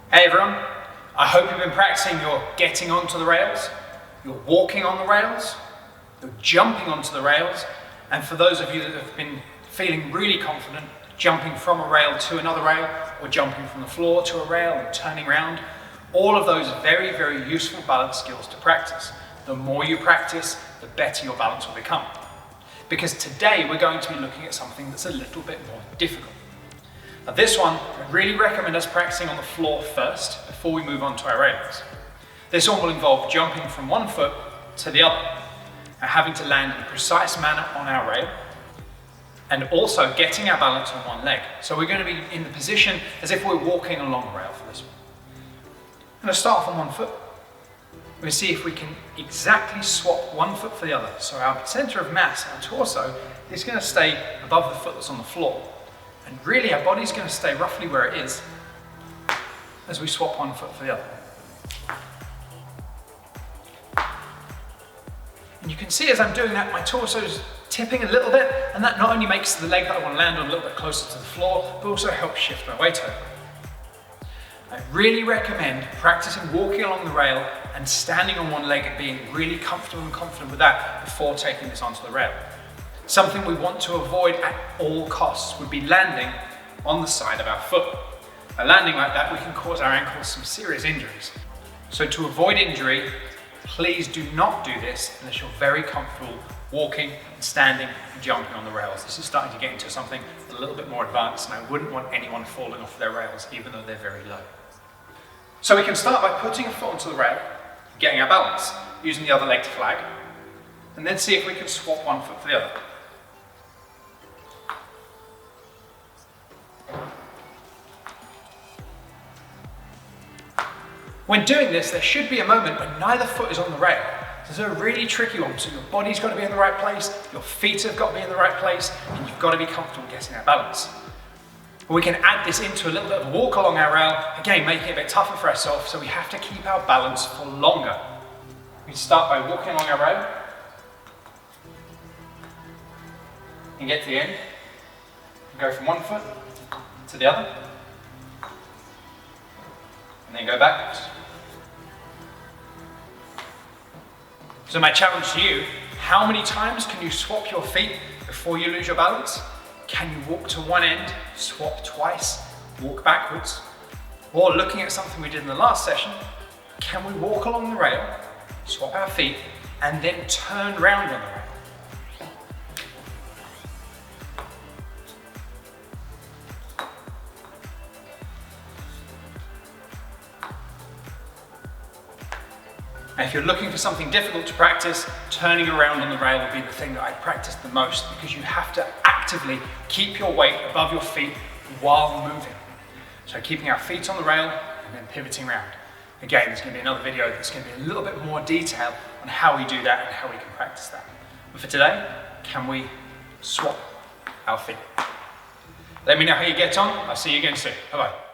Hey everyone, I hope you've been practicing your getting onto the rails, your walking on the rails, your jumping onto the rails, and for those of you that have been feeling really confident, jumping from a rail to another rail, or jumping from the floor to a rail and turning around, all of those very, very useful balance skills to practice. The more you practice, the better your balance will become. Because today we're going to be looking at something that's a little bit more difficult. Now this one, I really recommend us practicing on the floor first before we move on to our rails. This one will involve jumping from one foot to the other and having to land in a precise manner on our rail and also getting our balance on one leg. So we're going to be in the position as if we're walking along a rail for this one. I'm going to start off on one foot. We're going to see if we can exactly swap one foot for the other. So our center of mass, our torso, is going to stay above the foot that's on the floor. And really our body's going to stay roughly where it is as we swap one foot for the other. And you can see as I'm doing that, my torso's tipping a little bit, and that not only makes the leg that I want to land on a little bit closer to the floor, but also helps shift my weight over. I really recommend practicing walking along the rail and standing on one leg and being really comfortable and confident with that before taking this onto the rail. Something we want to avoid at all costs would be landing on the side of our foot. By landing like that, we can cause our ankles some serious injuries. So to avoid injury, please do not do this unless you're very comfortable walking and standing and jumping on the rails. This is starting to get into something a little bit more advanced, and I wouldn't want anyone falling off their rails, even though they're very low. So we can start by putting a foot onto the rail, getting our balance, using the other leg to flag, and then see if we can swap one foot for the other. When doing this, there should be a moment when neither foot is on the rail. This is a really tricky one, so your body's got to be in the right place, your feet have got to be in the right place, and you've got to be comfortable getting that balance. We can add this into a little bit of a walk along our rail, again making it a bit tougher for ourselves, so we have to keep our balance for longer. We start by walking along our rail, and get to the end, and go from one foot to the other, and then go backwards. So my challenge to you, how many times can you swap your feet before you lose your balance? Can you walk to one end, swap twice, walk backwards? Or looking at something we did in the last session, can we walk along the rail, swap our feet, and then turn round on the rail? And if you're looking for something difficult to practice, turning around on the rail will be the thing that I practice the most, because you have to actively keep your weight above your feet while moving. So keeping our feet on the rail and then pivoting around. Again, there's going to be another video that's going to be a little bit more detail on how we do that and how we can practice that. But for today, can we swap our feet? Let me know how you get on. I'll see you again soon. Bye-bye.